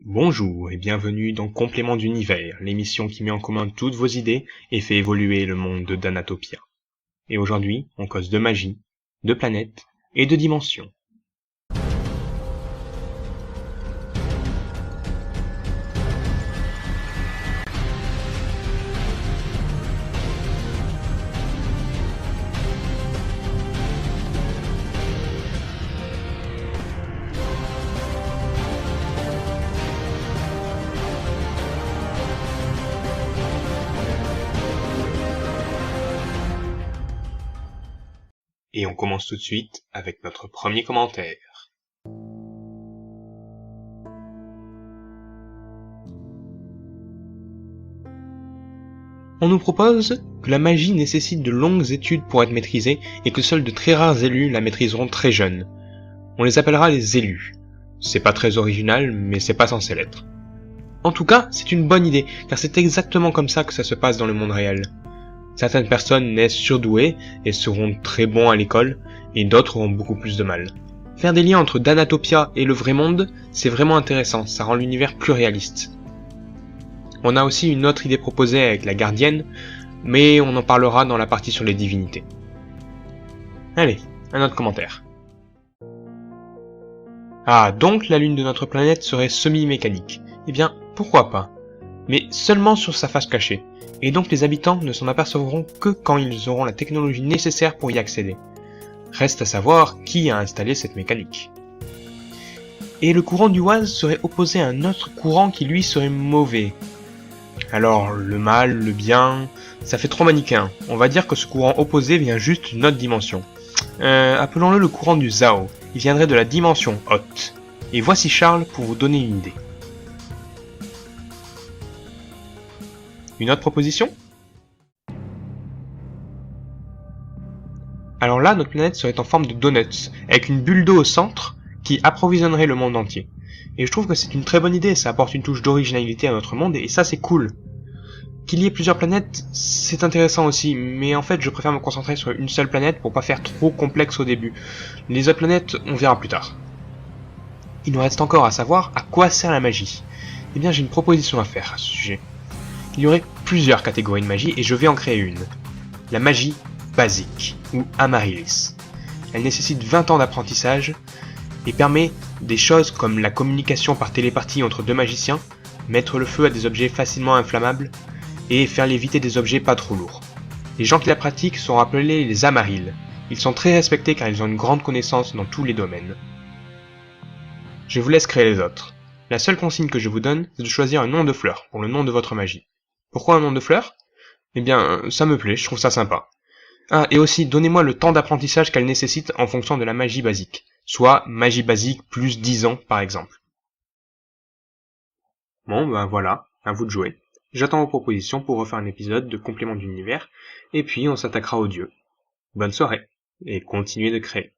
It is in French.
Bonjour et bienvenue dans Complément d'univers, l'émission qui met en commun toutes vos idées et fait évoluer le monde de Danatopia. Et aujourd'hui, on cause de magie, de planètes et de dimensions. Et on commence tout de suite avec notre premier commentaire. On nous propose que la magie nécessite de longues études pour être maîtrisée et que seuls de très rares élus la maîtriseront très jeunes. On les appellera les élus. C'est pas très original, mais c'est pas censé l'être. En tout cas, c'est une bonne idée, car c'est exactement comme ça que ça se passe dans le monde réel. Certaines personnes naissent surdouées et seront très bons à l'école, et d'autres auront beaucoup plus de mal. Faire des liens entre Danatopia et le vrai monde, c'est vraiment intéressant, ça rend l'univers plus réaliste. On a aussi une autre idée proposée avec la gardienne, mais on en parlera dans la partie sur les divinités. Allez, un autre commentaire. Ah, donc la lune de notre planète serait semi-mécanique. Eh bien, pourquoi pas? Mais seulement sur sa face cachée, et donc les habitants ne s'en apercevront que quand ils auront la technologie nécessaire pour y accéder. Reste à savoir qui a installé cette mécanique. Et le courant du Oise serait opposé à un autre courant qui lui serait mauvais. Alors, le mal, le bien, ça fait trop manichéen. On va dire que ce courant opposé vient juste d'une autre dimension. Appelons-le le courant du Zao. Il viendrait de la dimension haute. Et voici Charles pour vous donner une idée. Une autre proposition? Alors là, notre planète serait en forme de donuts, avec une bulle d'eau au centre qui approvisionnerait le monde entier. Et je trouve que c'est une très bonne idée, ça apporte une touche d'originalité à notre monde, et ça c'est cool. Qu'il y ait plusieurs planètes, c'est intéressant aussi, mais en fait je préfère me concentrer sur une seule planète pour pas faire trop complexe au début. Les autres planètes, on verra plus tard. Il nous reste encore à savoir à quoi sert la magie. Eh bien j'ai une proposition à faire à ce sujet. Il y aurait plusieurs catégories de magie et je vais en créer une. La magie basique, ou Amaryllis. Elle nécessite 20 ans d'apprentissage et permet des choses comme la communication par télépathie entre deux magiciens, mettre le feu à des objets facilement inflammables et faire léviter des objets pas trop lourds. Les gens qui la pratiquent sont appelés les Amarilles. Ils sont très respectés car ils ont une grande connaissance dans tous les domaines. Je vous laisse créer les autres. La seule consigne que je vous donne, c'est de choisir un nom de fleur pour le nom de votre magie. Pourquoi un nom de fleur? Eh bien, ça me plaît, je trouve ça sympa. Ah, et aussi, donnez-moi le temps d'apprentissage qu'elle nécessite en fonction de la magie basique. Soit magie basique plus 10 ans, par exemple. Bon, ben voilà, à vous de jouer. J'attends vos propositions pour refaire un épisode de Complément d'univers, et puis on s'attaquera aux dieux. Bonne soirée, et continuez de créer.